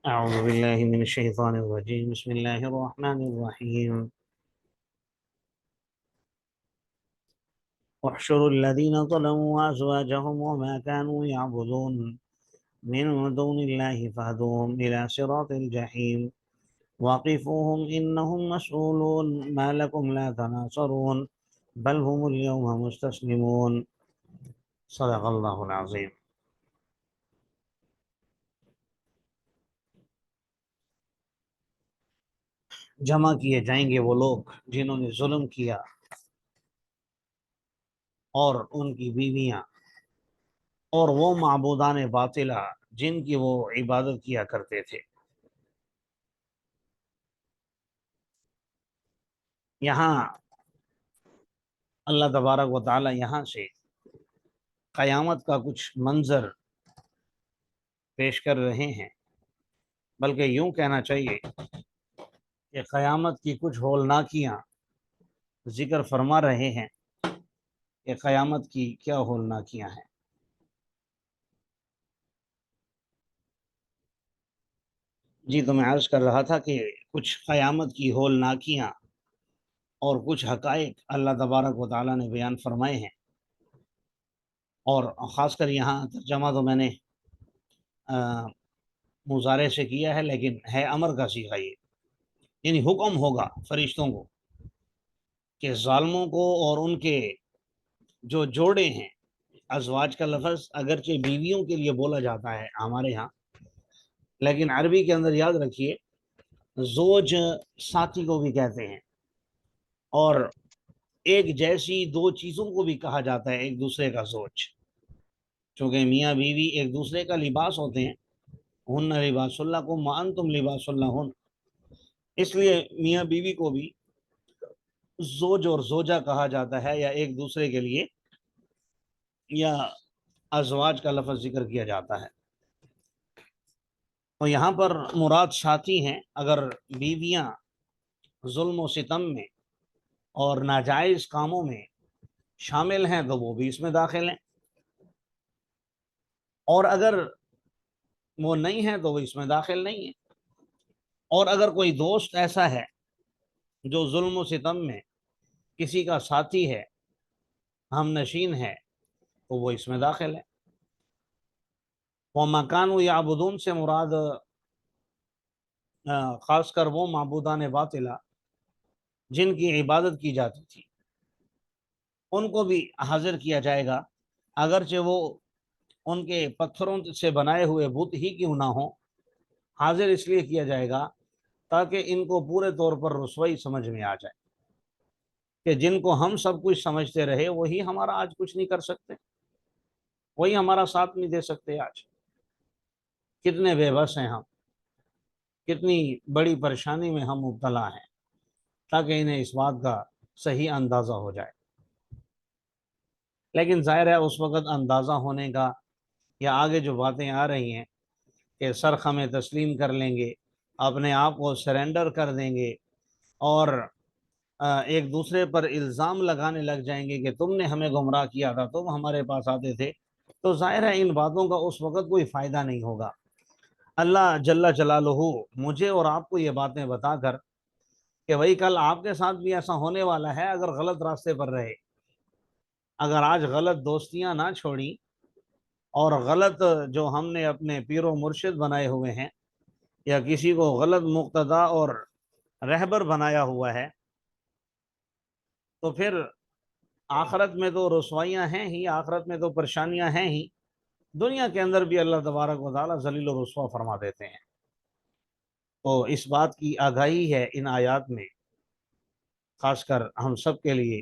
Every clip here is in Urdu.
أعوذ بالله من الشيطان الرجيم بسم الله الرحمن الرحيم احشروا الذين ظلموا وأزواجهم وما كانوا يعبدون من دون الله فاهدوهم إلى صراط الجحيم وقفوهم إنهم مسؤولون ما لكم لا تناصرون بل هم اليوم مستسلمون صدق الله العظيم۔ جمع کیے جائیں گے وہ لوگ جنہوں نے ظلم کیا اور ان کی بیویاں اور وہ معبودان باطلہ جن کی وہ عبادت کیا کرتے تھے۔ یہاں اللہ تبارک و تعالی یہاں سے قیامت کا کچھ منظر پیش کر رہے ہیں، بلکہ یوں کہنا چاہیے کہ قیامت کی کچھ ہولناکیاں ذکر فرما رہے ہیں کہ قیامت کی کیا ہولناکیاں ہیں۔ جی تو میں عرض کر رہا تھا کہ کچھ قیامت کی ہولناکیاں اور کچھ حقائق اللہ تبارک و تعالی نے بیان فرمائے ہیں، اور خاص کر یہاں ترجمہ تو میں نے مضارع سے کیا ہے، لیکن ہے امر کا صیغہ، یہ یعنی حکم ہوگا فرشتوں کو کہ ظالموں کو اور ان کے جو جوڑے ہیں، ازواج کا لفظ اگرچہ بیویوں کے لیے بولا جاتا ہے ہمارے ہاں، لیکن عربی کے اندر یاد رکھیے زوج ساتھی کو بھی کہتے ہیں، اور ایک جیسی دو چیزوں کو بھی کہا جاتا ہے ایک دوسرے کا زوج، چونکہ میاں بیوی ایک دوسرے کا لباس ہوتے ہیں، ہن لباس اللہ کو وانتم لباس اللہ ہن، اس لیے میاں بیوی کو بھی زوج اور زوجہ کہا جاتا ہے، یا ایک دوسرے کے لیے یا ازواج کا لفظ ذکر کیا جاتا ہے۔ تو یہاں پر مراد ساتھی ہیں، اگر بیویاں ظلم و ستم میں اور ناجائز کاموں میں شامل ہیں تو وہ بھی اس میں داخل ہیں، اور اگر وہ نہیں ہیں تو وہ اس میں داخل نہیں ہیں، اور اگر کوئی دوست ایسا ہے جو ظلم و ستم میں کسی کا ساتھی ہے، ہم نشین ہے، تو وہ اس میں داخل ہے۔ وہ مکان و یعبدون سے مراد خاص کر وہ معبودان باطلہ جن کی عبادت کی جاتی تھی، ان کو بھی حاضر کیا جائے گا، اگرچہ وہ ان کے پتھروں سے بنائے ہوئے بت ہی کیوں نہ ہوں۔ حاضر اس لیے کیا جائے گا تاکہ ان کو پورے طور پر رسوائی سمجھ میں آ جائے کہ جن کو ہم سب کچھ سمجھتے رہے وہی ہمارا آج کچھ نہیں کر سکتے، وہی ہمارا ساتھ نہیں دے سکتے۔ آج کتنے بے بس ہیں ہم، کتنی بڑی پریشانی میں ہم مبتلا ہیں، تاکہ انہیں اس بات کا صحیح اندازہ ہو جائے۔ لیکن ظاہر ہے اس وقت اندازہ ہونے کا، یا آگے جو باتیں آ رہی ہیں کہ سرخ ہمیں تسلیم کر لیں گے، اپنے آپ کو سرنڈر کر دیں گے، اور ایک دوسرے پر الزام لگانے لگ جائیں گے کہ تم نے ہمیں گمراہ کیا تھا، تم ہمارے پاس آتے تھے، تو ظاہر ہے ان باتوں کا اس وقت کوئی فائدہ نہیں ہوگا۔ اللہ جل جلالہ مجھے اور آپ کو یہ باتیں بتا کر کہ بھائی کل آپ کے ساتھ بھی ایسا ہونے والا ہے اگر غلط راستے پر رہے، اگر آج غلط دوستیاں نہ چھوڑی اور غلط جو ہم نے اپنے پیر و مرشد بنائے ہوئے ہیں، یا کسی کو غلط مقتدا اور رہبر بنایا ہوا ہے، تو پھر آخرت میں تو رسوائیاں ہیں ہی، آخرت میں تو پریشانیاں ہیں ہی، دنیا کے اندر بھی اللہ تبارک و تعالی ذلیل و رسوا فرما دیتے ہیں۔ تو اس بات کی آگاہی ہے ان آیات میں، خاص کر ہم سب کے لیے،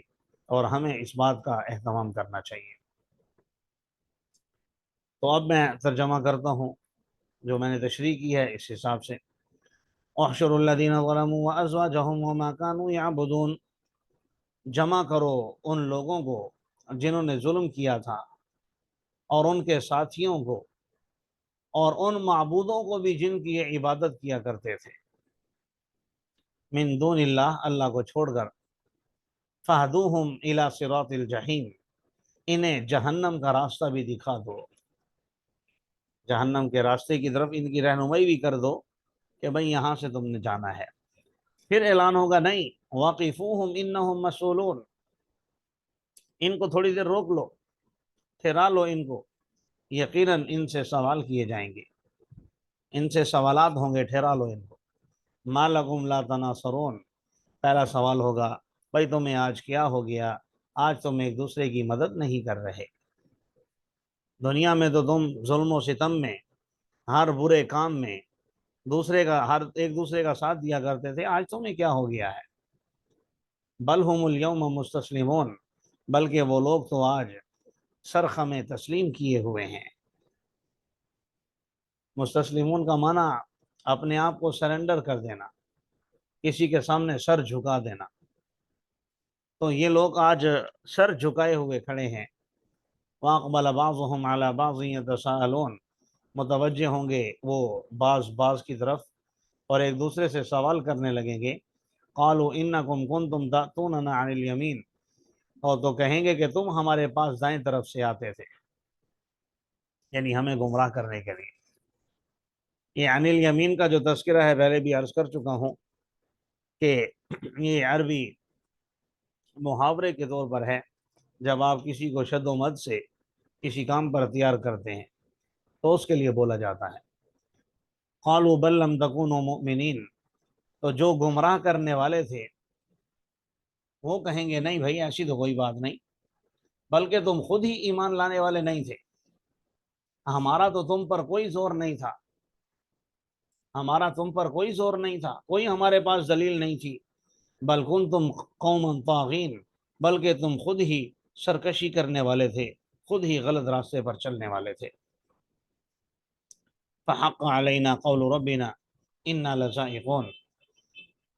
اور ہمیں اس بات کا اہتمام کرنا چاہیے۔ تو اب میں ترجمہ کرتا ہوں جو میں نے تشریح کی ہے اس حساب سے۔ احشر الذین ظلموا وازواجہم وما كانوا یعبدون، جمع کرو ان لوگوں کو جنہوں نے ظلم کیا تھا اور ان کے ساتھیوں کو اور ان معبودوں کو بھی جن کی یہ عبادت کیا کرتے تھے، من دون اللہ، اللہ کو چھوڑ کر، فہدوہم الی صراط الجحیم، انہیں جہنم کا راستہ بھی دکھا دو، جہنم کے راستے کی طرف ان کی رہنمائی بھی کر دو، کہ بھئی یہاں سے تم نے جانا ہے۔ پھر اعلان ہوگا نہیں، واقفوہم انہم مسئولون، ان کو تھوڑی دیر روک لو، ٹھہرا لو ان کو، یقیناً ان سے سوال کیے جائیں گے، ان سے سوالات ہوں گے، ٹھہرا لو ان کو۔ ما لکم لا تناصرون، پہلا سوال ہوگا بھائی تمہیں آج کیا ہو گیا، آج تم ایک دوسرے کی مدد نہیں کر رہے، دنیا میں تو تم ظلم و ستم میں، ہر برے کام میں ہر ایک دوسرے کا ساتھ دیا کرتے تھے، آج تمہیں کیا ہو گیا ہے؟ بل ہم الیوم مستسلمون، بلکہ وہ لوگ تو آج سرخم تسلیم کیے ہوئے ہیں۔ مستسلمون کا معنی اپنے آپ کو سرنڈر کر دینا، کسی کے سامنے سر جھکا دینا، تو یہ لوگ آج سر جھکائے ہوئے کھڑے ہیں۔ وَأَقْبَلَ بَعْضُهُمْ عَلَى بَعْضٍ يَتَسَاءَلُونَ، متوجہ ہوں گے وہ بعض کی طرف اور ایک دوسرے سے سوال کرنے لگیں گے۔ قَالُوا إِنَّكُمْ كُنْتُمْ تَأْتُونَنَا عَنِ الْيَمِينِ، اور تو کہیں گے کہ تم ہمارے پاس دائیں طرف سے آتے تھے، یعنی ہمیں گمراہ کرنے کے لیے۔ یہ عن الیمین کا جو تذکرہ ہے پہلے بھی عرض کر چکا ہوں کہ یہ عربی محاورے کے طور پر ہے، جب آپ کسی کو شد و مد سے کسی کام پر تیار کرتے ہیں تو اس کے لیے بولا جاتا ہے۔ قالوا بل لم تکونوا مؤمنین، تو جو گمراہ کرنے والے تھے وہ کہیں گے نہیں بھائی ایسی تو کوئی بات نہیں، بلکہ تم خود ہی ایمان لانے والے نہیں تھے، ہمارا تو تم پر کوئی زور نہیں تھا، ہمارا تم پر کوئی زور نہیں تھا، کوئی ہمارے پاس دلیل نہیں تھی، بل کنتم قوما طاغین، بلکہ تم خود ہی سرکشی کرنے والے تھے، خود ہی غلط راستے پر چلنے والے تھے۔ فحق علینا قول ربنا انا لذائقون،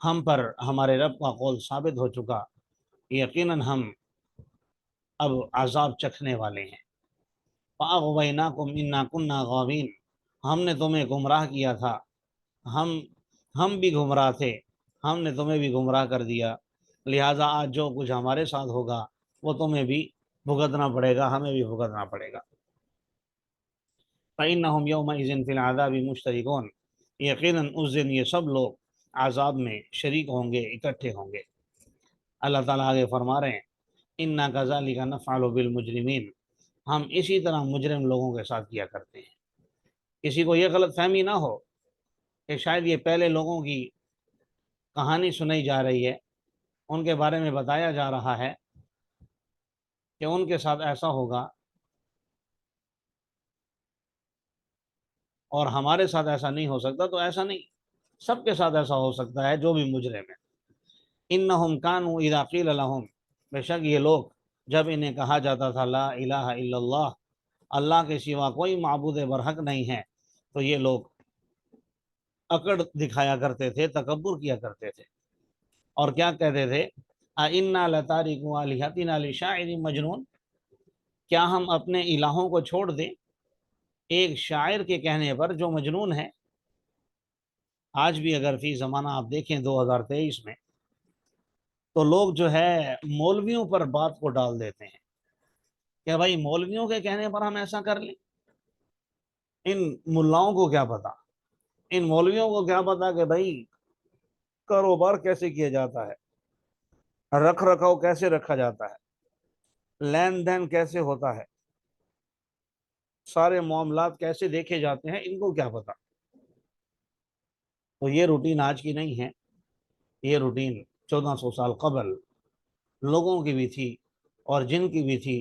ہم پر ہمارے رب کا قول ثابت ہو چکا، یقیناً ہم اب عذاب چکھنے والے ہیں۔ فاغویناکم انا کنا غاوین، ہم نے تمہیں گمراہ کیا تھا، ہم بھی گمراہ تھے، ہم نے تمہیں بھی گمراہ کر دیا، لہٰذا آج جو کچھ ہمارے ساتھ ہوگا وہ تمہیں بھی بھگتنا پڑے گا، ہمیں بھی بھگتنا پڑے گا۔ فإنہم یومئذ فی العذاب مشترکون، یقیناً اس دن یہ سب لوگ عذاب میں شریک ہوں گے، اکٹھے ہوں گے۔ اللہ تعالیٰ آگے فرما رہے ہیں انا کذالک نفعل بالمجرمین، ہم اسی طرح مجرم لوگوں کے ساتھ کیا کرتے ہیں۔ کسی کو یہ غلط فہمی نہ ہو کہ شاید یہ پہلے لوگوں کی کہانی سنائی جا رہی ہے، ان کے بارے میں بتایا جا رہا ہے کہ ان کے ساتھ ایسا ہوگا اور ہمارے ساتھ ایسا نہیں ہو سکتا، تو ایسا نہیں، سب کے ساتھ ایسا ہو سکتا ہے جو بھی مجرم ہے۔ انہم کانوا اذا قیل لہم، بے شک یہ لوگ جب انہیں کہا جاتا تھا لا الہ الا اللہ، اللہ کے سوا کوئی معبود برحق نہیں ہے، تو یہ لوگ اکڑ دکھایا کرتے تھے، تکبر کیا کرتے تھے، اور کیا کہتے تھے اِنَّا لَتَارِكُو آلِهَتِنَا لِشَاعِرٍ مجنون، کیا ہم اپنے الہوں کو چھوڑ دیں ایک شاعر کے کہنے پر جو مجنون ہے۔ آج بھی اگر فی زمانہ آپ دیکھیں 2023 میں، تو لوگ جو ہے مولویوں پر بات کو ڈال دیتے ہیں کہ بھائی مولویوں کے کہنے پر ہم ایسا کر لیں، ان ملاؤں کو کیا پتا، ان مولویوں کو کیا پتا کہ بھائی کاروبار کیسے کیا جاتا ہے، رکھ رکھاؤ کیسے رکھا جاتا ہے، لین دین کیسے ہوتا ہے، سارے معاملات کیسے دیکھے جاتے ہیں، ان کو کیا پتا۔ تو یہ روٹین آج کی نہیں ہے، یہ روٹین 1400 سال قبل لوگوں کی بھی تھی اور جن کی بھی تھی،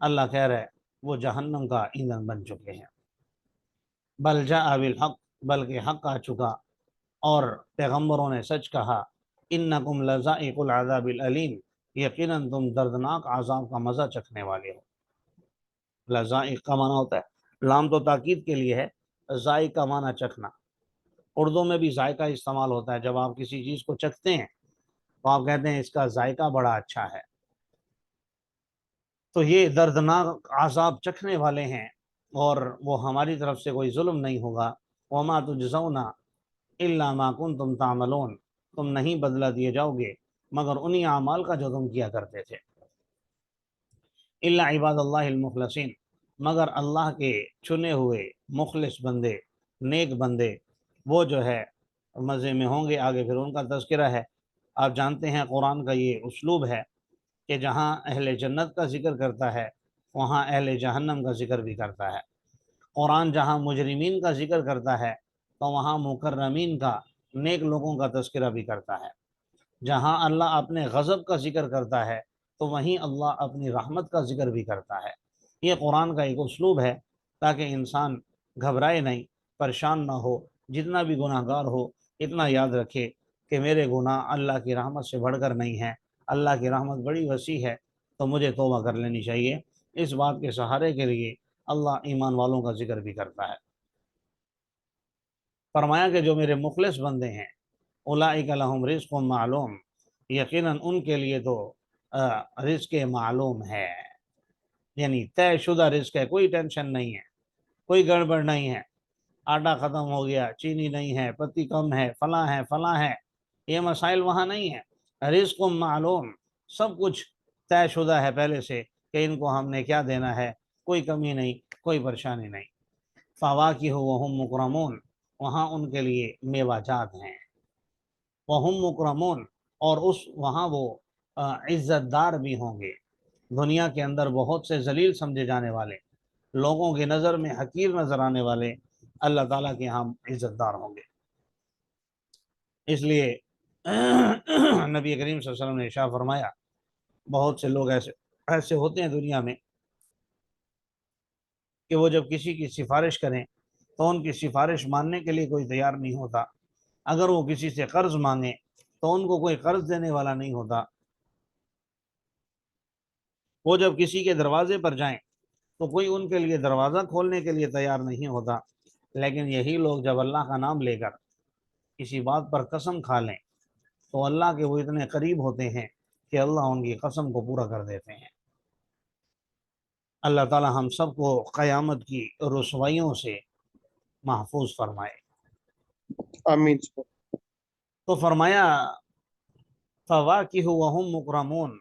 اللہ کہہ رہا ہے وہ جہنم کا ایندھن بن چکے ہیں۔ بل جاء بالحق، بلکہ حق آ چکا اور پیغمبروں نے سچ کہا۔ انکم لذائق العذاب العلیم، یقیناً تم دردناک عذاب کا مزہ چکھنے والے ہو۔ لذائق کا معنی ہوتا ہے، لام تو تاکید کے لیے ہے، ذائق کا معنی چکھنا۔ اردو میں بھی ذائقہ استعمال ہوتا ہے، جب آپ کسی چیز کو چکھتے ہیں تو آپ کہتے ہیں اس کا ذائقہ بڑا اچھا ہے، تو یہ دردناک عذاب چکھنے والے ہیں اور وہ ہماری طرف سے کوئی ظلم نہیں ہوگا۔ وما تجزون الا ما کنتم تعملون، تم نہیں بدلہ دیے جاؤ گے مگر انہی اعمال کا جو تم کیا کرتے تھے۔ الا عباد اللہ المخلصین، مگر اللہ کے چنے ہوئے مخلص بندے، نیک بندے، وہ جو ہے مزے میں ہوں گے، آگے پھر ان کا تذکرہ ہے۔ آپ جانتے ہیں قرآن کا یہ اسلوب ہے کہ جہاں اہل جنت کا ذکر کرتا ہے وہاں اہل جہنم کا ذکر بھی کرتا ہے۔ قرآن جہاں مجرمین کا ذکر کرتا ہے تو وہاں مکرمین کا، نیک لوگوں کا تذکرہ بھی کرتا ہے۔ جہاں اللہ اپنے غضب کا ذکر کرتا ہے تو وہیں اللہ اپنی رحمت کا ذکر بھی کرتا ہے۔ یہ قرآن کا ایک اسلوب ہے تاکہ انسان گھبرائے نہیں، پریشان نہ ہو، جتنا بھی گناہ گار ہو اتنا یاد رکھے کہ میرے گناہ اللہ کی رحمت سے بڑھ کر نہیں ہیں، اللہ کی رحمت بڑی وسیع ہے تو مجھے توبہ کر لینی چاہیے۔ اس بات کے سہارے کے لیے اللہ ایمان والوں کا ذکر بھی کرتا ہے۔ فرمایا کہ جو میرے مخلص بندے ہیں، اولئک لہم رزق معلوم، یقیناً ان کے لیے تو رزق معلوم ہے، یعنی طے شدہ رزق ہے، کوئی ٹینشن نہیں ہے، کوئی گڑبڑ نہیں ہے، آٹا ختم ہو گیا، چینی نہیں ہے، پتی کم ہے، فلاں ہے فلاں ہے، یہ مسائل وہاں نہیں ہے۔ رزق معلوم، سب کچھ طے شدہ ہے پہلے سے کہ ان کو ہم نے کیا دینا ہے، کوئی کمی نہیں، کوئی پریشانی نہیں۔ فواکہ وہم مکرمون، وہاں ان کے لیے میوہ جات ہیں، وہم مکرمون، اور وہاں وہ عزت دار بھی ہوں گے۔ دنیا کے اندر بہت سے ذلیل سمجھے جانے والے، لوگوں کی نظر میں حقیر نظر آنے والے، اللہ تعالیٰ کے ہم عزت دار ہوں گے۔ اس لیے نبی کریم صلی اللہ علیہ وسلم نے ارشاد فرمایا، بہت سے لوگ ایسے ہوتے ہیں دنیا میں کہ وہ جب کسی کی سفارش کریں تو ان کی سفارش ماننے کے لیے کوئی تیار نہیں ہوتا، اگر وہ کسی سے قرض مانگیں تو ان کو کوئی قرض دینے والا نہیں ہوتا، وہ جب کسی کے دروازے پر جائیں تو کوئی ان کے لیے دروازہ کھولنے کے لیے تیار نہیں ہوتا۔ لیکن یہی لوگ جب اللہ کا نام لے کر کسی بات پر قسم کھا لیں تو اللہ کے وہ اتنے قریب ہوتے ہیں کہ اللہ ان کی قسم کو پورا کر دیتے ہیں۔ اللہ تعالی ہم سب کو قیامت کی رسوائیوں سے محفوظ فرمائے۔ آمین۔ تو فرمایا فواکہ وہم مکرمون،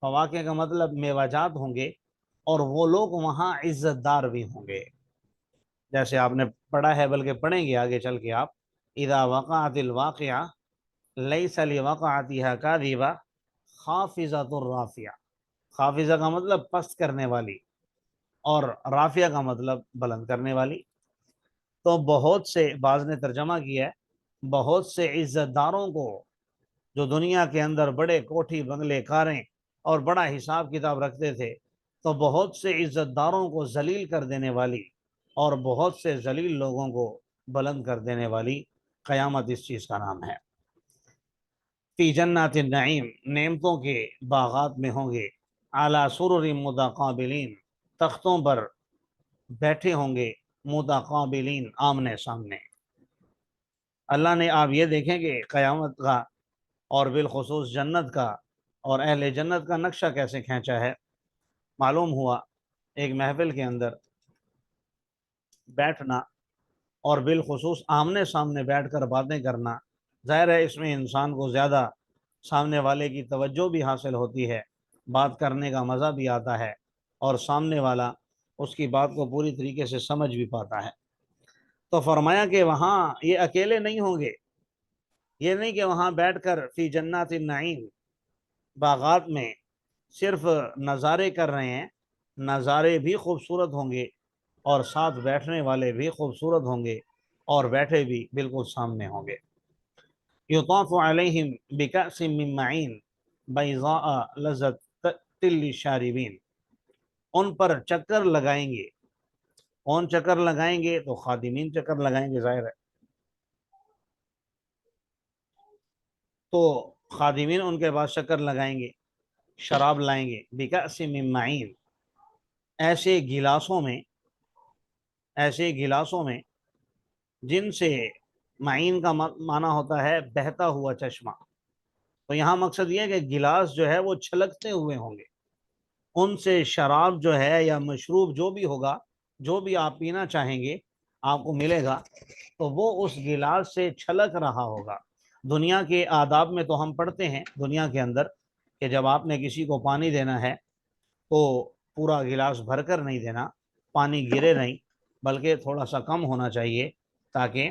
فواکہ کا مطلب میوہ جات ہوں گے اور وہ لوگ وہاں عزت دار بھی ہوں گے۔ جیسے آپ نے پڑھا ہے، بلکہ پڑھیں گے آگے چل کے آپ، اذا وقعت الواقعہ لیس لوقعتها کاذبہ خافضۃ الرافعہ، خافضہ کا مطلب پست کرنے والی اور رافعہ کا مطلب بلند کرنے والی۔ تو بہت سے، بعض نے ترجمہ کیا ہے، بہت سے عزت داروں کو جو دنیا کے اندر بڑے کوٹھی بنگلے کاریں اور بڑا حساب کتاب رکھتے تھے، تو بہت سے عزت داروں کو ذلیل کر دینے والی اور بہت سے ذلیل لوگوں کو بلند کر دینے والی قیامت اس چیز کا نام ہے۔ فی جنات النعیم، نعمتوں کے باغات میں ہوں گے، اعلیٰ سرر متقابلین، تختوں پر بیٹھے ہوں گے، متقابلین، آمنے سامنے۔ اللہ نے، آپ یہ دیکھیں کہ قیامت کا اور بالخصوص جنت کا اور اہل جنت کا نقشہ کیسے کھینچا ہے۔ معلوم ہوا ایک محفل کے اندر بیٹھنا اور بالخصوص آمنے سامنے بیٹھ کر باتیں کرنا، ظاہر ہے اس میں انسان کو زیادہ سامنے والے کی توجہ بھی حاصل ہوتی ہے، بات کرنے کا مزہ بھی آتا ہے اور سامنے والا اس کی بات کو پوری طریقے سے سمجھ بھی پاتا ہے۔ تو فرمایا کہ وہاں یہ اکیلے نہیں ہوں گے، یہ نہیں کہ وہاں بیٹھ کر فی جنات النعیم، باغات میں صرف نظارے کر رہے ہیں، نظارے بھی خوبصورت ہوں گے اور ساتھ بیٹھنے والے بھی خوبصورت ہوں گے اور بیٹھے بھی بالکل سامنے ہوں گے۔ یطاف علیہم بکأس من معین بیضاء لذت للشاربین، ان پر چکر لگائیں گے۔ کون چکر لگائیں گے؟ تو خادمین چکر لگائیں گے، ظاہر ہے۔ تو خادمین ان کے پاس چکر لگائیں گے، شراب لائیں گے، بکأس من معین، ایسے گلاسوں میں، ایسے گلاسوں میں جن سے، معین کا معنی ہوتا ہے بہتا ہوا چشمہ، تو یہاں مقصد یہ ہے کہ گلاس جو ہے وہ چھلکتے ہوئے ہوں گے، ان سے شراب جو ہے یا مشروب جو بھی ہوگا، جو بھی آپ پینا چاہیں گے آپ کو ملے گا، تو وہ اس گلاس سے چھلک رہا ہوگا۔ دنیا کے آداب میں تو ہم پڑھتے ہیں دنیا کے اندر کہ جب آپ نے کسی کو پانی دینا ہے تو پورا گلاس بھر کر نہیں دینا، پانی گرے نہیں، بلکہ تھوڑا سا کم ہونا چاہیے تاکہ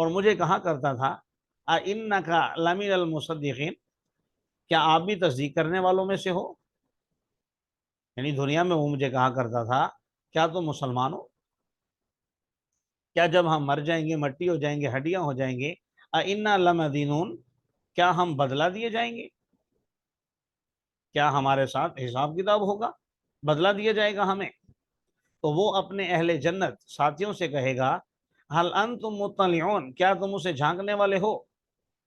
اور مجھے کہا کرتا تھا اِنَّكَ لَمِنَ الْمُصَدِّقِينَ، کیا آپ بھی تصدیق کرنے والوں میں سے ہو؟ یعنی دنیا میں وہ مجھے کہا کرتا تھا کیا تم مسلمان ہو؟ کیا جب ہم مر جائیں گے، مٹی ہو جائیں گے، ہڈیاں ہو جائیں گے، اِنَّا لَمَدِينُونَ، کیا ہم بدلہ دیے جائیں گے؟ کیا ہمارے ساتھ حساب کتاب ہوگا، بدلہ دیا جائے گا ہمیں؟ تو وہ اپنے اہل جنت ساتھیوں سے کہے گا هل انتم مطلعون، کیا تم اسے جھانکنے والے ہو؟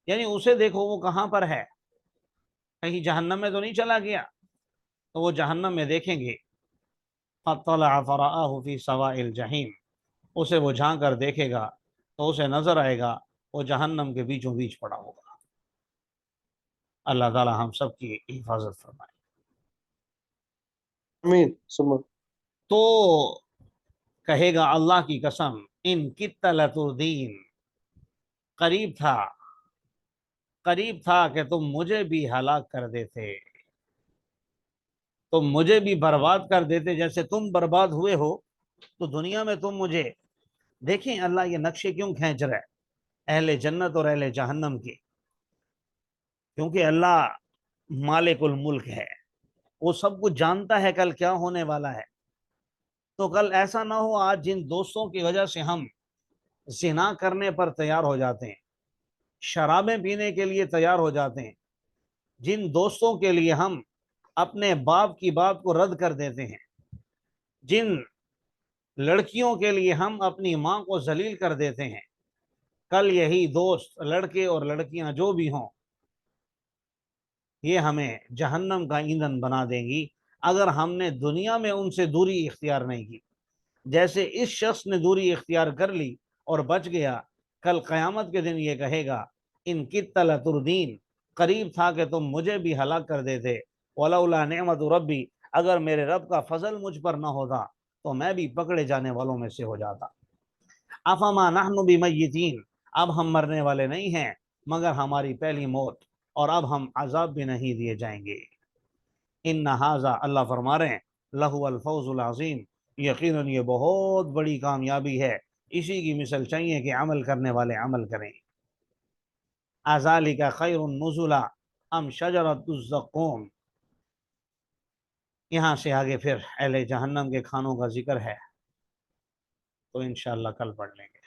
یعنی اسے دیکھو وہ کہاں پر ہے، کہیں جہنم میں تو نہیں چلا گیا؟ تو وہ جہنم میں دیکھیں گے، فَاطَّلَعَ فَرَآهُ فِي سَوَاءِ الْجَحِيمِ، اسے وہ جھانک کر دیکھے گا تو اسے نظر آئے گا وہ جہنم کے بیچوں بیچ پڑا ہوگا۔ اللہ تعالی ہم سب کی حفاظت فرمائے۔ آمین ثم تو کہے گا اللہ کی قسم ان کت لتردین، قریب تھا کہ تم مجھے بھی ہلاک کر دیتے، تم مجھے بھی برباد کر دیتے جیسے تم برباد ہوئے ہو۔ تو دنیا میں تم مجھے دیکھیں، اللہ یہ نقشے کیوں کھینچ رہا ہے اہل جنت اور اہل جہنم کے؟ کیونکہ اللہ مالک الملک ہے، وہ سب کچھ جانتا ہے کل کیا ہونے والا ہے۔ تو کل ایسا نہ ہو آج جن دوستوں کی وجہ سے ہم زنا کرنے پر تیار ہو جاتے ہیں، شرابیں پینے کے لیے تیار ہو جاتے ہیں، جن دوستوں کے لیے ہم اپنے باپ کی بات کو رد کر دیتے ہیں، جن لڑکیوں کے لیے ہم اپنی ماں کو ذلیل کر دیتے ہیں، کل یہی دوست لڑکے اور لڑکیاں جو بھی ہوں یہ ہمیں جہنم کا ایندھن بنا دیں گی اگر ہم نے دنیا میں ان سے دوری اختیار نہیں کی۔ جیسے اس شخص نے دوری اختیار کر لی اور بچ گیا، کل قیامت کے دن یہ کہے گا ان کت لتردین، قریب تھا کہ تم مجھے بھی ہلاک کر دیتے، ولولا نعمت ربی، اگر میرے رب کا فضل مجھ پر نہ ہوتا تو میں بھی پکڑے جانے والوں میں سے ہو جاتا۔ افما نحن بمیتین، اب ہم مرنے والے نہیں ہیں مگر ہماری پہلی موت، اور اب ہم عذاب بھی نہیں دیے جائیں گے۔ ان ھذا، اللہ فرما رہے ہیں، لہو الفوز العظیم، یقیناً یہ بہت بڑی کامیابی ہے، اسی کی مثل چاہیے کہ عمل کرنے والے عمل کریں۔ اذالک خیر نزلا ام شجرۃ الزقوم، یہاں سے آگے پھر اہل جہنم کے کھانوں کا ذکر ہے، تو انشاءاللہ کل پڑھ لیں گے۔